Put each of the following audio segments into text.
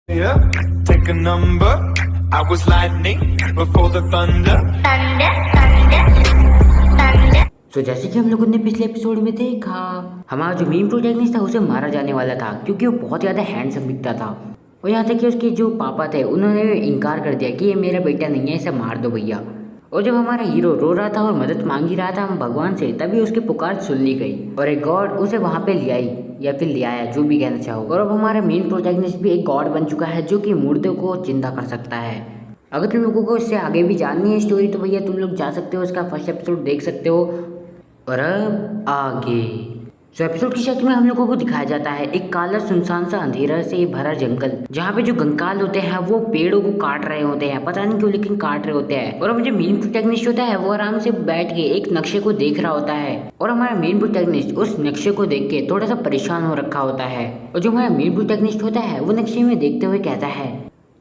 Yeah, take a number. I was lightning before the thunder. तो जैसे कि हम लोगों ने पिछले एपिसोड में देखा, हमारा जो मेन प्रोटैगनिस्ट था उसे मारा जाने वाला था क्योंकि वो बहुत ज़्यादा हैंडसम दिखता था। और यहाँ तक कि उसके जो पापा थे उन्होंने इनकार कर दिया कि ये मेरा बेटा नहीं है, इसे मार दो भैया। और जब हमारा हीरो रो रहा था और मदद मांग ही रहा था हम भगवान से, तभी उसकी पुकार सुन ली गई और एक गॉड उसे वहाँ पे ले आई या फिर ले आया, जो भी कहना चाहो। और अब हमारा मेन प्रोटैगनिस्ट भी एक गॉड बन चुका है जो कि मुर्दों को जिंदा कर सकता है। अगर तुम लोगों को इससे आगे भी जाननी है स्टोरी तो भैया तुम लोग जा सकते हो, इसका फर्स्ट एपिसोड देख सकते हो। और अब आगे एपिसोड की शक्ल में हम लोगों को दिखाया जाता है एक काला सुनसान सा अंधेरा से भरा जंगल, जहाँ पे जो कंकाल होते हैं वो पेड़ों को काट रहे होते हैं, पता नहीं क्यों लेकिन काट रहे होते हैं। और जो मेन प्रोटैगनिस्ट होता है वो आराम से बैठ के एक नक्शे को देख रहा होता है और हमारा मेन प्रोटैगनिस्ट उस नक्शे को देख के थोड़ा सा परेशान हो रखा होता है। और जो हमारा मेन प्रोटैगनिस्ट होता है वो नक्शे में देखते हुए कहता है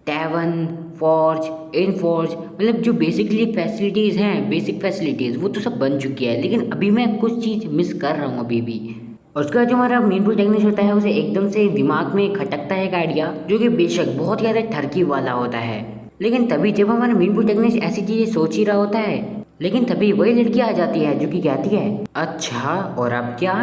टैवन, फॉर्ज, इनफॉर्ज, मतलब जो बेसिकली फैसिलिटीज़ हैं, बेसिक फैसिलिटीज़ वो तो सब बन चुकी है, लेकिन अभी मैं कुछ चीज़ मिस कर रहा हूँ अभी भी। और उसका जो हमारा मेन प्रोटैगनिस्ट होता है उसे एकदम से दिमाग में खटकता है एक आइडिया जो कि बेशक बहुत ज़्यादा ठरकी वाला होता है। लेकिन तभी जब हमारा मेन प्रोटैगनिस्ट ऐसी चीज़ें सोच ही रहा होता है, लेकिन तभी वही लड़की आ जाती है जो कि कहती है अच्छा और अब क्या।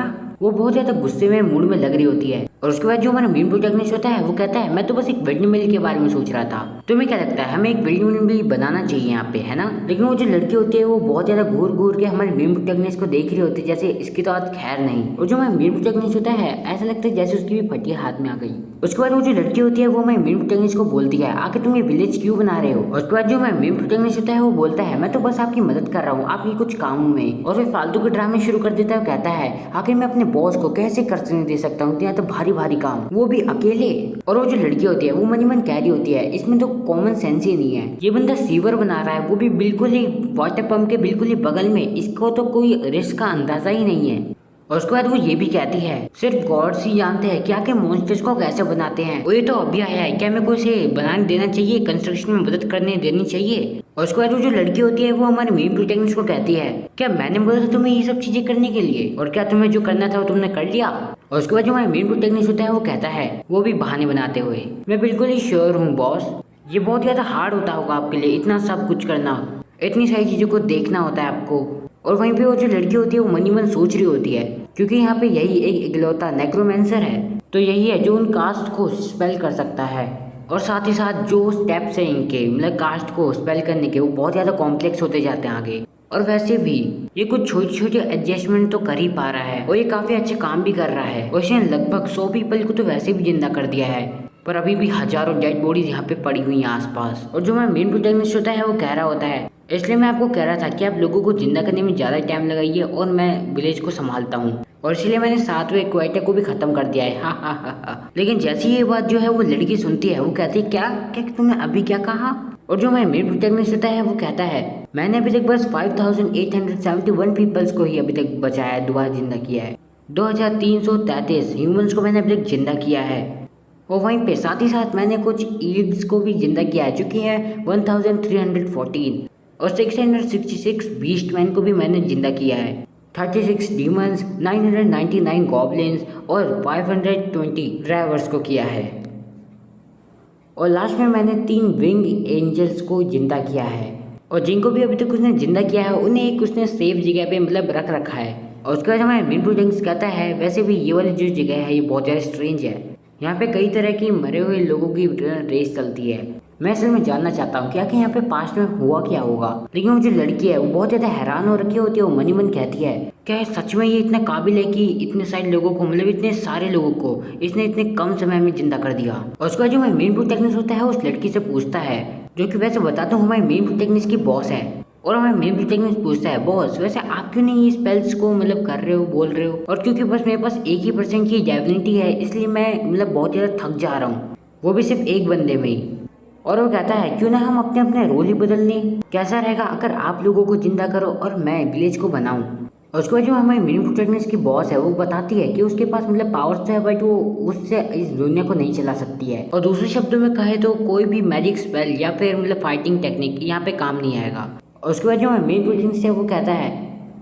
वो बहुत ज़्यादा गुस्से में मूड में लग रही होती है। और उसके बाद जो हमारा मेन प्रोटैगनिस्ट होता है वो कहता है मैं तो बस एक विंड मिल के बारे में सोच रहा था, तुम्हें क्या लगता है हमें एक विंड मिल बनाना चाहिए यहाँ पे, है ना। लेकिन वो जो लड़की होती है वो बहुत ज़्यादा घूर घूर के हमारे मेन प्रोटैगनिस्ट को देख रही होती है जैसे इसकी तो आज खैर नहीं। और जो हमारा मेन प्रोटैगनिस्ट होता है ऐसा लगता है जैसे उसकी भी फटिया हाथ में आ गई। उसके बाद वो जो लड़की होती है वो हमारे मेन प्रोटैगनिस्ट को बोलती है आखिर तुम ये विलेज क्यों बना रहे हो। और उसके बाद जो हमारा मेन प्रोटैगनिस्ट होता है वो बोलता है मैं तो बस आपकी मदद कर रहा हूँ आपकी कुछ कामों में। और फिर फालतू के ड्रामे शुरू कर देता है, कहता है आखिर मैं अपने बॉस को कैसे करने दे सकता हूँ, तो भारी भारी काम, वो भी अकेले। और वो जो लड़की होती है वो मन ही मन कह रही होती है इसमें तो कॉमन सेंस ही नहीं है, ये बंदा सीवर बना रहा है वो भी बिल्कुल ही वाटर पंप के बिल्कुल ही बगल में, इसको तो कोई रिस्क का अंदाजा ही नहीं है। और उसके बाद वो ये भी कहती है सिर्फ गॉड्स ही जानते हैं क्या के मॉन्स्टर्स को कैसे बनाते हैं, वो ये तो अभी आया है, क्या मेरे को इसे बनाने देना चाहिए, कंस्ट्रक्शन में मदद करने देनी चाहिए। और उसके बाद वो जो लड़की होती है वो हमारे मेन प्रोटैगनिस्ट को कहती है क्या मैंने बोला था तुम्हें ये सब चीजें करने के लिए, और क्या तुम्हें जो करना था वो तुमने कर लिया। और उसके बाद जो हमारा मेन प्रोटैगनिस्ट होता है वो कहता है वो भी बहाने बनाते हुए मैं बिल्कुल ही श्योर हूँ बॉस, ये बहुत ज्यादा हार्ड होता होगा आपके लिए इतना सब कुछ करना, इतनी सारी चीजों को देखना होता है आपको। और वहीं पे वो जो लड़की होती है वो मन ही मन सोच रही होती है क्योंकि यहाँ पे यही एक इकलौता नेक्रोमेंसर है, तो यही है जो उन कास्ट को स्पेल कर सकता है। और साथ ही साथ जो स्टेप्स हैं इनके मतलब कास्ट को स्पेल करने के वो बहुत ज़्यादा कॉम्प्लेक्स होते जाते हैं आगे। और वैसे भी ये कुछ छोटी छोटी एडजस्टमेंट तो कर ही पा रहा है और ये काफ़ी अच्छे काम भी कर रहा है। और इसने लगभग 100 पीपल को तो वैसे भी जिंदा कर दिया है, पर अभी भी हजारों डेड बॉडीज यहाँ पे पड़ी हुई हैं आसपास। और जो हमारा मेन प्रोटैगनिस्ट होता है वो कह रहा होता है इसलिए मैं आपको कह रहा था कि आप लोगों को जिंदा करने में ज़्यादा टाइम लगाइए और मैं विलेज को संभालता हूँ, और इसलिए मैंने 7वें क्वार्टर को भी खत्म कर दिया है। हा। लेकिन जैसी ये बात जो है वो लड़की सुनती है वो कहती है क्या क्या तुमने अभी क्या कहा। और जो हमारे मेन प्रोटैगनिस्ट होता है वो कहता है मैंने अभी तक बस 5871 पीपल्स को ही अभी तक बचाया है, दोबारा जिंदा किया है। 2333 ह्यूमंस को मैंने अभी तक जिंदा किया है। और वहीं पे साथ ही साथ मैंने कुछ ईड्स को भी जिंदा किया है जो कि है 1314। और 666 बीस्टमैन को भी मैंने जिंदा किया है, 36 डीमंस, 999 गॉब्लिन्स और 520 ड्राइवर्स को किया है। और लास्ट में मैंने 3 विंग एंजल्स को जिंदा किया है, और जिनको भी अभी तक उसने जिंदा किया है उन्हें एक उसने सेफ जगह पे मतलब रख रखा है। और उसके बाद हमारे मेन प्रोटैगनिस्ट कहता है वैसे भी ये वाली जो जगह है ये बहुत ज़्यादा स्ट्रेंज है, यहाँ पे कई तरह की मरे हुए लोगों की रेस चलती है, मैं असल में जानना चाहता हूँ क्या कि यहाँ पे पास्ट में हुआ क्या होगा। लेकिन वो जो लड़की है वो बहुत ज़्यादा हैरान हो रखी होती है, वो मन ही मन कहती है क्या सच में ये इतना काबिल है कि इतने सारे लोगों को मतलब इतने सारे लोगों को इसने इतने कम समय में जिंदा कर दिया। और उसका जो मेन प्रोटैगनिस्ट होता है उस लड़की से पूछता है, जो कि वैसे बताता हूँ हमारे मेन प्रोटैगनिस्ट की बॉस है। और हमारे मेन प्रोटैगनिस्ट पूछता है बॉस वैसे आप क्यों नहीं ये स्पेल्स को मतलब कर रहे हो बोल रहे हो। और क्योंकि बस मेरे पास 1 ही % की डेबिलिटी है इसलिए मैं मतलब बहुत ज़्यादा थक जा रहा हूँ, वो भी सिर्फ एक बंदे में ही। और वो कहता है क्यों ना हम अपने अपने रोल ही बदल लें, कैसा रहेगा अगर आप लोगों को जिंदा करो और मैं विलेज को बनाऊं। और उसके बाद जो हमारी मेन प्रोटैगनिस्ट की बॉस है वो बताती है कि उसके पास मतलब पावर्स तो है बट वो उससे इस दुनिया को नहीं चला सकती है। और दूसरे शब्दों में कहे तो कोई भी मैजिक स्पेल या फिर मतलब फाइटिंग टेक्निक यहाँ पे काम नहीं आएगा। और उसके बाद जो मेन प्रोटैगनिस्ट है वो कहता है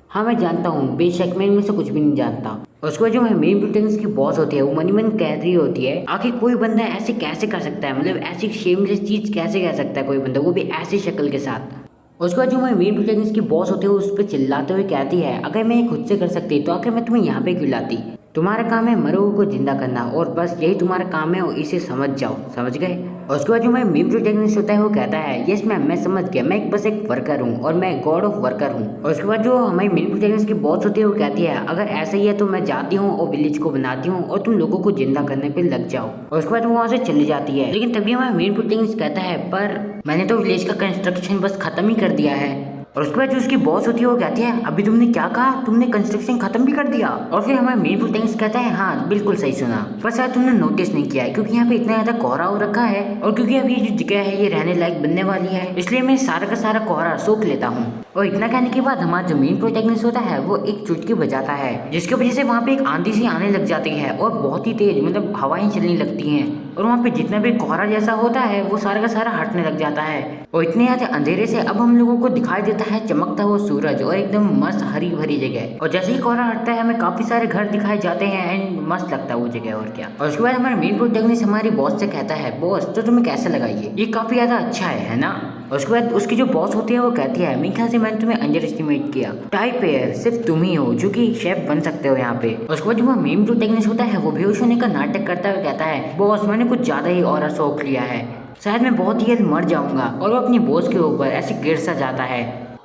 हाँ मैं जानता हूँ बेशक मैं इनमें से कुछ भी नहीं जानता, उसके बाद जो मेन प्रोटैगनिस्ट की बॉस होती है वो मनी मन कह रही होती है, आखिर कोई बंदा ऐसे कैसे कर सकता है, मतलब ऐसी शेमलेस चीज कैसे कह सकता है कोई बंदा, वो भी ऐसी शक्ल के साथ। उसके बाद जो मेन प्रोटैगनिस्ट की बॉस होती है उस पर चिल्लाते हुए कहती है, अगर मैं खुद से कर सकती तो आखिर मैं तुम्हें यहाँ पे क्यों लाती, तुम्हारा काम है मरो को जिंदा करना और बस यही तुम्हारा काम है और इसे समझ जाओ, समझ गए। और उसके बाद जो मेन प्रोटैगनिस्ट होता है वो कहता है, यस मैम मैं समझ गया, मैं बस एक वर्कर हूँ और मैं गॉड ऑफ वर्कर हूँ। और उसके बाद जो हमारी मेन प्रोटैगनिस्ट की बॉस होती है वो कहती है, अगर ऐसा ही है तो मैं जाती हूँ और विलेज को बनाती हूँ और तुम लोगों को जिंदा करने पे लग जाओ। और उसके बाद वो वहाँ से चली जाती है। लेकिन तभी हमारा मेन प्रोटैगनिस्ट कहता है, पर मैंने तो विलेज का कंस्ट्रक्शन बस खत्म ही कर दिया है। और उसके बाद जो उसकी बॉस होती है वो कहती है, अभी तुमने क्या कहा, तुमने कंस्ट्रक्शन खत्म भी कर दिया। और फिर हमारा मेन प्रोटैगनिस्ट कहता है, हाँ बिल्कुल सही सुना, पर शायद तुमने नोटिस नहीं किया है क्योंकि यहाँ पे इतना ज्यादा कोहरा हो रखा है और क्योंकि अभी जो जगह है ये रहने लायक बनने वाली है, इसलिए मैं सारा का सारा कोहरा सोख लेता हूँ। और इतना कहने के बाद हमारा जो मेन प्रोटैगनिस्ट होता है वो एक चुटकी बजाता है, जिसकी वजह से वहाँ पे एक आंधी सी आने लग जाती है और बहुत ही तेज मतलब हवाएं चलने लगती हैं और वहाँ पे जितना भी कोहरा जैसा होता है वो सारा का सारा हटने लग जाता है। और इतने ज्यादा अंधेरे से अब हम लोगों को दिखाई देता है चमकता हुआ सूरज और एकदम मस्त हरी भरी जगह। और जैसे ही कोहरा हटता है हमें काफी सारे घर दिखाई जाते हैं एंड मस्त लगता है वो जगह। और क्या, और उसके बाद हमारा मेन प्रोटैगनिस्ट हमारी बॉस से कहता है, बॉस तो तुम्हें कैसा लगा ये काफी ज्यादा अच्छा है ना। और उसके बाद उसकी जो बॉस होती है वो कहती है, मेरे ख्याल से मैंने तुम्हें अंडर एस्टिमेट किया, टाइप एयर सिर्फ तुम ही हो जो कि शेफ बन सकते हो यहाँ पे। और उसके बाद जो मेन प्रोटैगनिस्ट होता है वो बेहोश होने का नाटक करता हुआ कहता है, बॉस मैंने कुछ ज्यादा ही और शौक लिया है, शायद मैं बहुत ही जल्द मर जाऊंगा। और वो अपनी बॉस के ऊपर ऐसे गिर सा जाता है।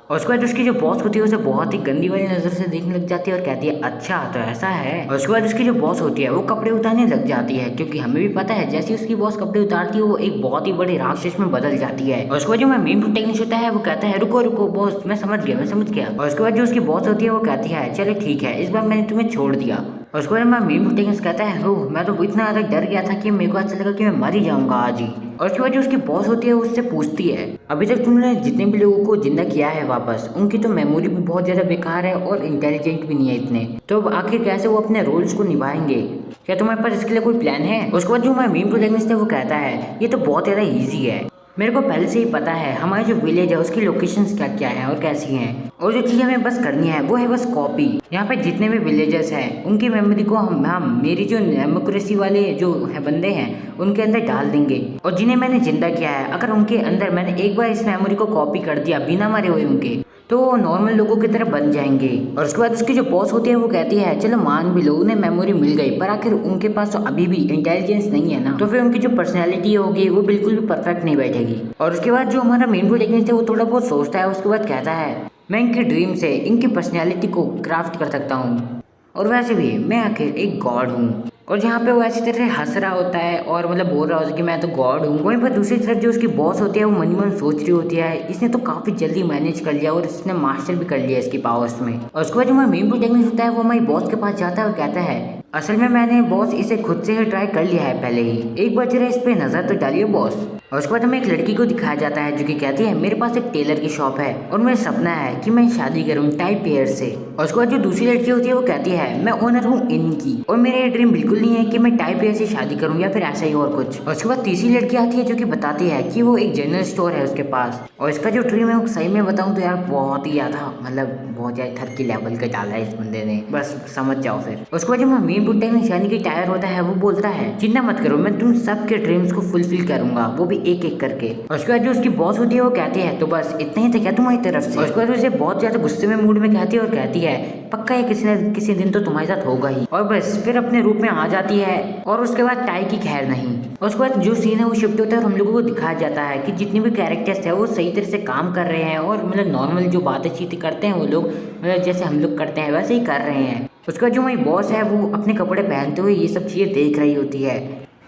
और उसके बाद उसकी जो बॉस होती है उसे बहुत ही गंदी वाली नजर से देखने लग जाती है और कहती है, अच्छा तो ऐसा है। और उसके बाद उसकी जो बॉस होती है वो कपड़े उतारने लग जाती है, क्योंकि हमें भी पता है जैसे उसकी बॉस कपड़े उतारती है वो एक बहुत ही बड़े राक्षस में बदल जाती है। और उसके बाद जो मेन प्रोटैगनिस्ट होता है वो कहता है, रुको रुको बॉस मैं समझ गया। और उसके बाद जो उसकी बॉस होती है वो कहती है, चलो ठीक है इस बार मैंने तुम्हें छोड़ दिया। और उसके बाद मेन प्रोटैगनिस्ट कहता है, मैं तो इतना ज्यादा डर गया था कि मेरे को ऐसा लगा कि मैं मर ही जाऊंगा आज ही। और उसके बाद जो उसकी बॉस होती है उससे पूछती है, अभी तक तुमने जितने भी लोगों को जिंदा किया है वापस, उनकी तो मेमोरी भी बहुत ज्यादा बेकार है और इंटेलिजेंट भी नहीं है इतने, तो अब आखिर कैसे वो अपने रोल्स को निभाएंगे, क्या तुम्हारे पास इसके लिए कोई प्लान है। उसके बाद जो हमारा मेन प्रोटैगनिस्ट है वो कहता है, ये तो बहुत ज्यादा ईजी है, मेरे को पहले से ही पता है हमारे जो विलेज है उसकी लोकेशंस क्या क्या है और कैसी हैं, और जो चीज़ हमें बस करनी है वो है बस कॉपी। यहाँ पे जितने भी विलेजर्स हैं उनकी मेमोरी को हम मेरी जो डेमोक्रेसी वाले जो है बंदे हैं उनके अंदर डाल देंगे, और जिन्हें मैंने जिंदा किया है अगर उनके अंदर मैंने एक बार इस मेमोरी को कॉपी कर दिया बिना मरे हुए उनके, तो वो नॉर्मल लोगों की तरह बन जाएंगे। और उसके बाद उसकी जो बॉस होती है वो कहती है, चलो मान भी लो उन्हें मेमोरी मिल गई, पर आखिर उनके पास तो अभी भी इंटेलिजेंस नहीं है ना, तो फिर उनकी जो पर्सनैलिटी होगी वो बिल्कुल भी परफेक्ट नहीं बैठेगी। और उसके बाद जो हमारा मेन प्रोटैगनिस्ट है वो थोड़ा बहुत सोचता है, उसके बाद कहता है, मैं इनकी ड्रीम से इनकी पर्सनैलिटी को क्राफ्ट कर सकता हूँ, और वैसे भी मैं आखिर एक गॉड हूँ। और जहाँ पे वो ऐसी तरह हंस रहा होता है और मतलब बोल रहा होता है कि मैं तो गॉड हूँ, वहीं पर दूसरी तरफ जो उसकी बॉस होती है वो मन मन सोच रही होती है, इसने तो काफी जल्दी मैनेज कर लिया और इसने मास्टर भी कर लिया इसकी पावर्स में। और उसके बाद जो हमारा मेन प्रोटैगनिस्ट होता है वो हमारी बॉस के पास जाता है और कहता है, असल में मैंने बॉस इसे खुद से ही ट्राई कर लिया है पहले ही, एक बार जरा इस पे नजर तो डालिए बॉस। और उसके बाद हमें एक लड़की को दिखाया जाता है जो कि कहती है, मेरे पास एक टेलर की शॉप है और मेरा सपना है कि मैं शादी करूँ टाइप एयर से। और उसके बाद जो दूसरी लड़की होती है वो कहती है, मैं ओनर हूँ इनकी और मेरा ये ड्रीम बिल्कुल नहीं है कि मैं टाइप एयर से शादी करूँ या फिर ऐसा ही और कुछ। और उसके बाद तीसरी लड़की आती है जो कि बताती है कि वो एक जनरल स्टोर है उसके पास, और इसका जो ड्रीम है वो सही में बताऊँ तो यार बहुत ही ज्यादा मतलब बहुत ज्यादा थर की लेवल का डाला है इस बंदे ने, बस समझ जाओ फिर। उसके बाद जो मेन प्रोटैगनिस्ट यानी कि टायर होता है वो बोलता है, चिंता मत करो मैं तुम सबके ड्रीम्स को फुलफिल करूंगा, वो भी एक एक करके। और उसके बाद जो उसकी बॉस होती है वो कहती है, तो बस इतना ही था क्या तुम्हारी तरफ से। और उसके बाद उसे बहुत ज्यादा गुस्से में मूड में कहती है और कहती है, पक्का ये किसी न किसी दिन तो तुम्हारे साथ होगा ही। और बस फिर अपने रूप में आ जाती है और उसके बाद टाई की खैर नहीं। और उसके बाद जो सीन है वो शिफ्ट होता है और हम लोगों को दिखाया जाता है कि जितने भी कैरेक्टर्स है वो सही तरह से काम कर रहे हैं और मतलब नॉर्मल जो बातें चीतें करते हैं वो लोग मतलब जैसे हम लोग करते हैं वैसे ही कर रहे हैं। उसका जो हमारी बॉस है वो अपने कपड़े पहनते हुए ये सब चीज़ें देख रही होती है,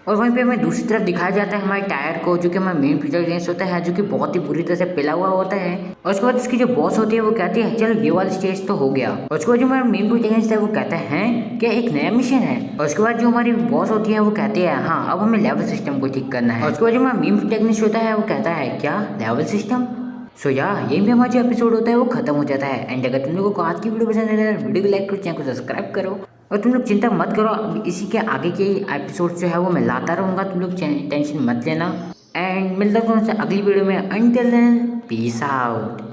और वहीं पे हमें दूसरी तरफ दिखाया जाता है हमारे टायर को जो कि हमारा मेन प्रोटैगनिस्ट होता है जो कि बहुत ही बुरी तरह से पिला हुआ होता है। और उसके बाद उसकी जो बॉस होती है वो कहती है, चलो ये वाला स्टेज तो हो गया। और उसके बाद जो हमारा मेन प्रोटैगनिस्ट है वो कहता है, क्या एक नया मिशन है। और उसके बाद जो हमारी बॉस होती है वो कहती है, हाँ अब हमें लेवल सिस्टम को ठीक करना है। और उसके बाद जो हमारा मेन प्रोटैगनिस्ट होता है वो कहता है, क्या लेवल सिस्टम। सो यही भी हमारा जो एपिसोड होता है वो खत्म हो जाता है। एंड अगर तुम लोगों को आज की वीडियो पसंद है तो वीडियो को लाइक करो, चैनल को सब्सक्राइब करो, और तुम लोग चिंता मत करो इसी के आगे के एपिसोड जो है वो मैं लाता रहूँगा, तुम लोग टेंशन मत लेना। एंड मिलता हूँ तुमसे अगली वीडियो में। Until then peace out.